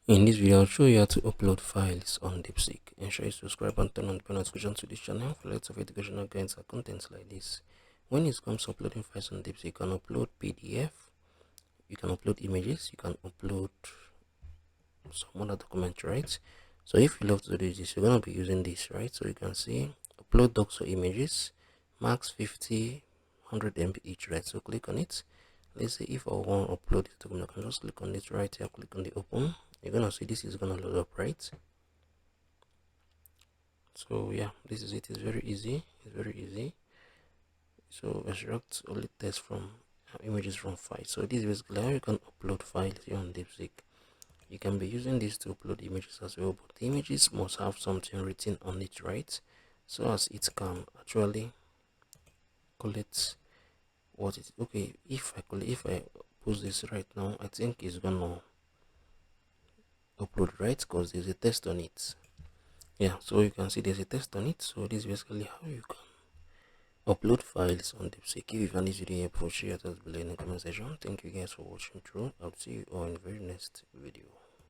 In this video, I'll show you how to upload files on Deepseek. Ensure you subscribe and turn on the notification to this channel for lots of educational guidance and contents like this. When it comes to uploading files on Deepseek, you can upload PDF, you can upload images, you can upload some other document, right? So if you love to do this, you're going to be using this, right? So you can see upload docs or images, max 50, 100 MB each, right? So click on it. Let's say if I want to upload this document, I can just click on it right here, click on the open. You're gonna see this is gonna load up, right? So yeah, this is it. It's very easy. It's very easy. So extract only text from images from files. So this is basically how you can upload files here on Deepseek. You can be using this to upload images as well, but the images must have something written on it, right? So as it can actually collect what it. Okay, if I post this right now, I think it's gonna upload, right? Because there's a test on it. Yeah, so you can see there's a test on it. So this is basically how you can upload files on Deepseek. If you find this video helpful, share it below in the comment section. Thank you guys for watching through. I'll see you all in the very next video.